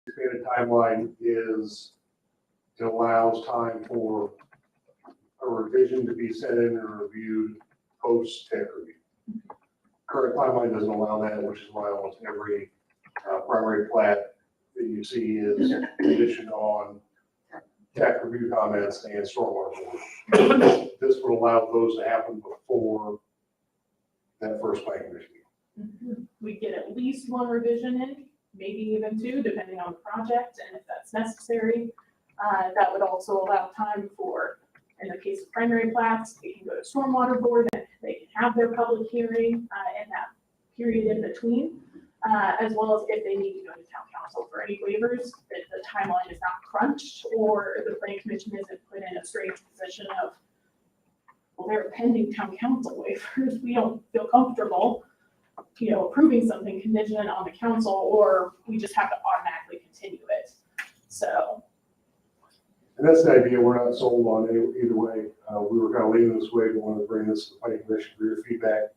expanded timeline is it allows time for a revision to be sent in and reviewed post tech review. Current timeline doesn't allow that, which is why almost every primary plat that you see is conditioned on tech review comments and stormwater board. This would allow those to happen before that first plan commission meeting. We get at least one revision in, maybe even two, depending on the project, and if that's necessary. That would also allow time for, in the case of primary plats, they can go to stormwater board, and they can have their public hearing in that period in between, as well as if they need to go to town council for any waivers, that the timeline is not crunched, or the planning commission isn't put in a strange position of, well, they're pending town council waivers, we don't feel comfortable, approving something contingent on the council, or we just have to automatically continue it. So. And that's the idea. We're not sold on it either way. We were kind of leaning this way. We wanted to bring this to the planning commission for your feedback.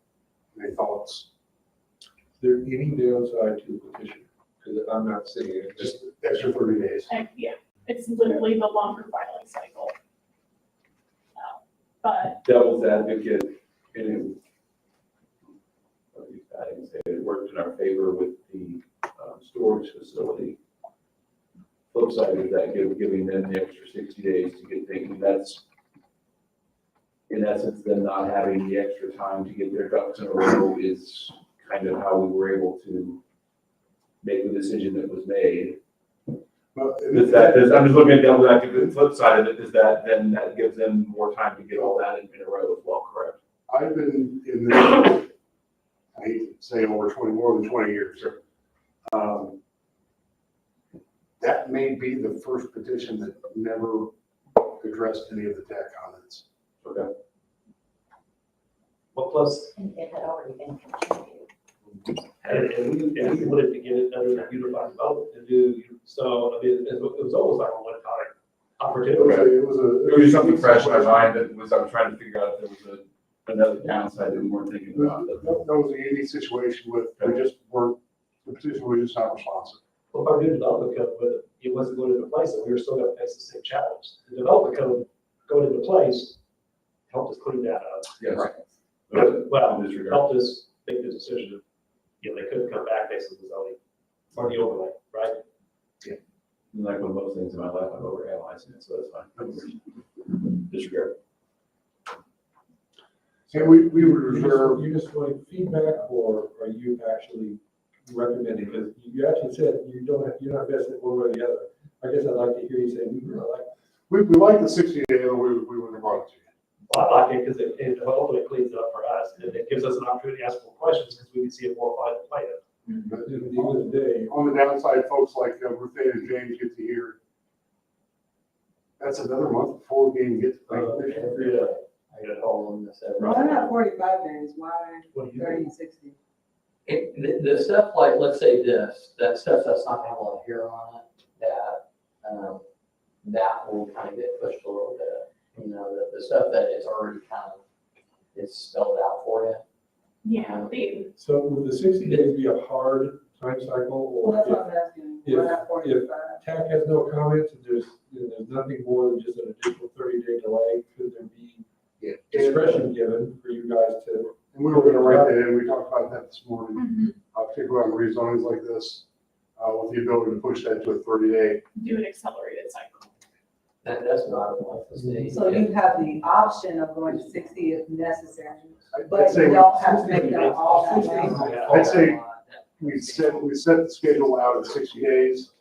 Any thoughts? Is there any downside to the petition? Because I'm not seeing it. Just extra 30 days. And yeah, it's literally the longer filing cycle. But Devil's advocate, and I can say it worked in our favor with the storage facility. Flip side of that, giving them the extra 60 days to get things, that's in essence them not having the extra time to get their ducks in a row is kind of how we were able to make the decision that was made. Well, I'm just looking at devil's advocate, the flip side of it is that then that gives them more time to get all that in a row as well, correct? I've been in this, I hate to say more than 20 years. That may be the first petition that never addressed any of the tech comments. Okay. Well, plus, It had already been contributed. and we wanted to get it under the unified development to do, so, I mean, it was almost like a one-time opportunity. It was It was something fresh in my mind that was, I was trying to figure out if there was another downside that we weren't thinking about. That was a unique situation with, we just weren't, the petition was just not responsive. Well, if our new development code, but it wasn't going into place, and we were still going to face the same challenge. The development code going into place helped us clean that up. Yes. Right. Well, In this regard. helped us make the decision, they couldn't come back based on the zoning or the overlay, right? Like with most things in my life, I'm overanalyzing it, so that's fine. Disregard. And we would reserve, You just want feedback, or are you actually recommending? Because you actually said you're not vested one way or the other. I guess I'd like to hear you say, we really like. we like the 60 day, or we wouldn't have brought it to you. Well, I like it because it hopefully cleans it up for us, and it gives us an opportunity to ask more questions because we can see a more final plan. But at the end of the day, On the downside, folks like Ruthie and James get to hear, that's another month before we even get to planning commission. I got a call on this. Why not 45 days? Why What do you 30 think? and 60? The stuff like, let's say that stuff that's not gonna have a lot of hair on it, that will kind of get pushed a little bit. The stuff that it's already it's spelled out for you. yeah, so would the 60 days be a hard time cycle? Well, that's Or what I'm asking. if- Why not 45? TAC has no comments, and there's nothing more than just an additional 30-day delay, could there be discretion given for you guys to? And we were gonna write that in, we talked about that this morning, Mhm. particularly on rezonings like this, with the ability to push that to a 30-day. Do an accelerated cycle. That's what I would like to see. So you have the option of going to 60 if necessary, I'd but say you don't have to make that all that way. I'd say we set the schedule out at 60 days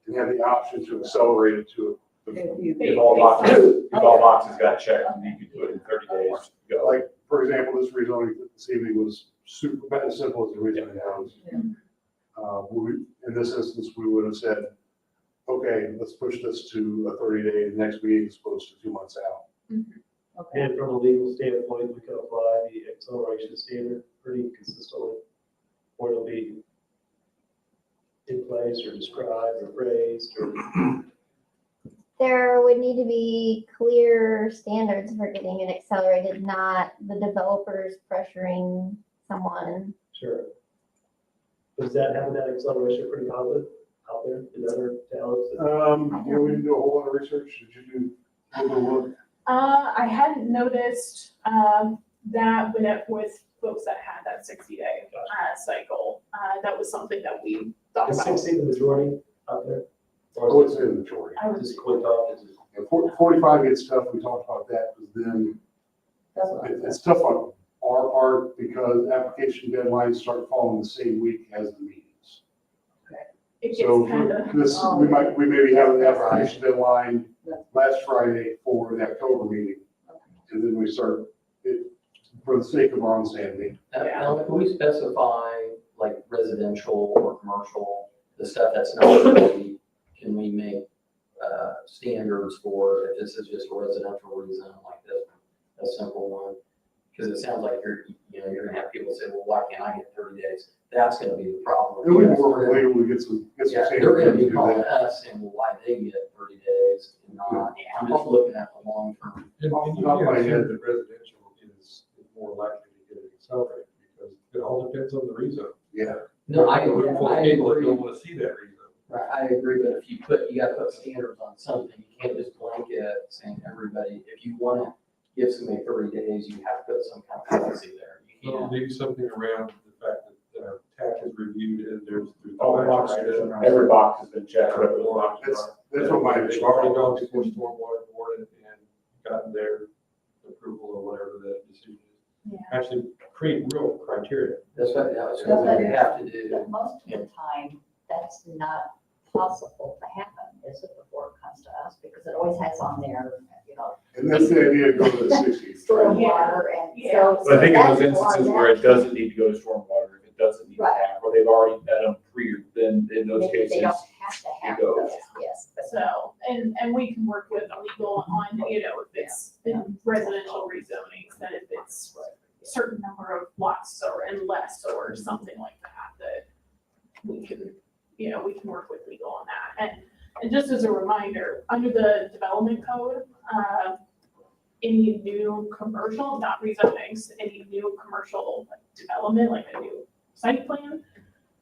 and have the option to accelerate it to, If all boxes got checked, and you could do it in 30 days, go. like, for example, this rezoning this evening was super, about as simple as the rezoning house. In this instance, we would have said, okay, let's push this to a 30-day next meeting as opposed to 2 months out. Okay. And from a legal standpoint, we can apply the acceleration standard pretty consistently, or it'll be in place or described or phrased or. There would need to be clear standards for getting it accelerated, not the developers pressuring someone. Sure. Is that having that acceleration pretty positive? out there in other towns? We didn't do a whole lot of research. Did you do a little look? I hadn't noticed, that with folks that had that 60-day, cycle. That was something that we thought Is about. 60 the majority out there? I Or would is say the majority. I it would just Quinton? Is it- Yeah, 45 gets tough. We talked about that, because then That's what I it's tough on our part because application deadlines start falling the same week as the meetings. It gets So kind of, this, we maybe have an application deadline last Friday for the October meeting. And then we start it for the sake of our own sanity. Now, can we specify like residential or commercial, the stuff that's not really, can we make standards for if this is just a residential reason like this, a simple one? Because it sounds like you're gonna have people say, well, why can't I get 30 days? That's gonna be the problem. And we can work with legal to get some Yeah, standards. they're gonna to be do calling that. us saying, well, why they get 30 days and not, I'm just looking at the long term. And you Not can my assume head. that residential is more likely to get it accelerated because it all depends on the rezone. Yeah. No, I People agree, that don't want to see that rezone. Right, I agree, but if you gotta put standards on something, you can't just blanket saying everybody, if you wanna give somebody 30 days, you have to put some kind of policy there. You So can't. maybe something around the fact that TAC is reviewed and there's. All the boxes, every box has been checked. whatever the boxes are. That's what my. They've already gone before stormwater board and gotten their approval or whatever the decision is. yeah. Actually create real criteria. That's what you have to do. But most of the time, that's not possible to happen, is it, before it comes to us? Because it always has on there, And that's the idea of going to the 60s. stormwater and so. But I think in those that's why instances where it that- doesn't need to go to stormwater, if it doesn't need to Right. have, or they've already met them then in those Maybe cases. they don't have to have it goes. those, yes. But So, and we can work with legal on, if it's in residential rezonings, that if it's a certain number of lots and less or something like that we can, we can work with legal on that. And just as a reminder, under the development code, any new commercial, not rezonings, any new commercial development, like a new site plan,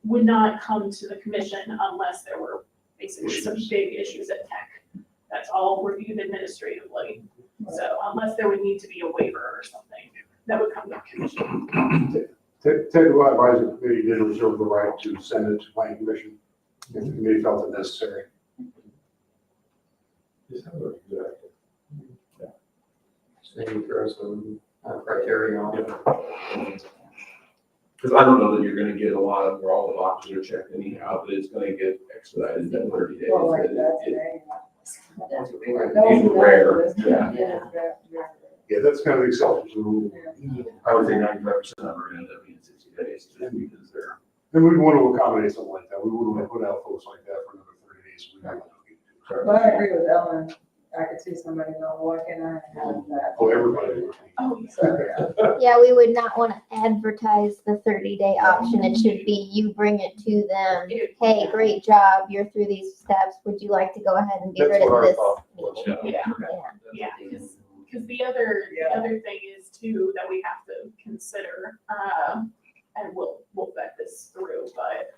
would not come to the commission unless there were basically some big issues at tech. That's all reviewed administratively. So unless there would need to be a waiver or something, that would come to the commission. Technical Advisory Committee did reserve the right to send it to planning commission if the committee felt it necessary. Just have a good idea. So maybe throw some criteria on it. Because I don't know that you're gonna get a lot of where all the boxes are checked anyhow, but it's gonna get expedited in 30 days. Well, like It- that it- today. That's what we were. Those These are are rare, those, yeah. yeah. Yeah, that's kind of the exception to the rule. I would say 95% of them are gonna end up being 60 days, just because they're. And we'd want to accommodate something like that. We wouldn't want to put out folks like that for another 30 days. We'd have to do it. But I agree with Ellen. I could see somebody going, why can't I have that? Oh, everybody. Oh, So, yeah. Yeah, we would not want to advertise the 30-day option. It should be you bring it to them. Hey, great job. You're through these steps. Would you like to go ahead and get That's rid what of our this? thought was. meeting? yeah. Yeah. Yeah, because the other thing is too, that we have to consider, and we'll vet this through, but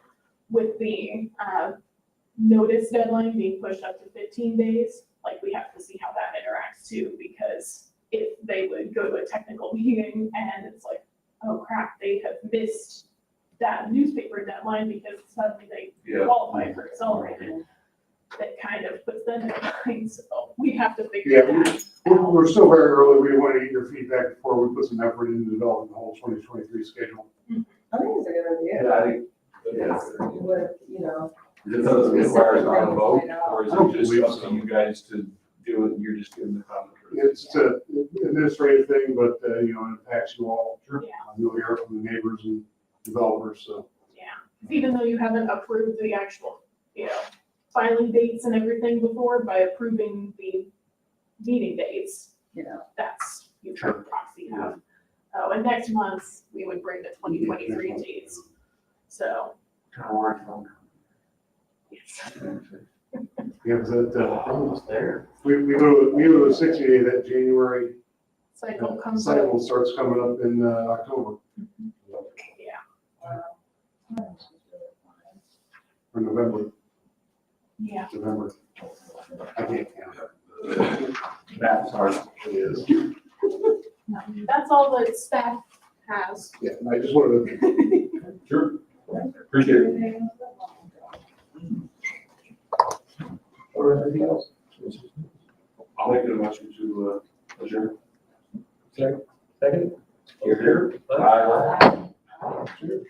with the, notice deadline being pushed up to 15 days, like we have to see how that interacts too, because if they would go to a technical meeting and it's like, oh crap, they have missed that newspaper deadline because suddenly they Yeah. qualify for accelerated, that kind of puts them in a bind, so we have to figure Yeah, that out. We're still very early. We want to get your feedback before we put some effort into developing the whole 2023 schedule. I think it's a good idea. Yeah, I think, yeah. With, Is it something that requires not a vote, or is I don't it just believe up so. to you guys to do it, and you're just giving the comment? It's an administrative thing, but, it impacts you all. Yeah. You'll hear from the neighbors and developers, so. Even though you haven't approved the actual, filing dates and everything before, by approving the meeting dates, that's, you try to proxy have. Oh, and next month, we would bring the 2023 dates, so. Yes. Yeah, because that, Almost there. we go to the 60-day, that January Cycle comes up, cycle starts coming up in October yeah. or November. Yeah. November. I can't count. That's hard. It is. That's all that staff has. Yeah, and I just wanted to, Sure. Appreciate it. Or anything else? I'll make a motion to adjourn. Second? Here, here. Bye. Sure.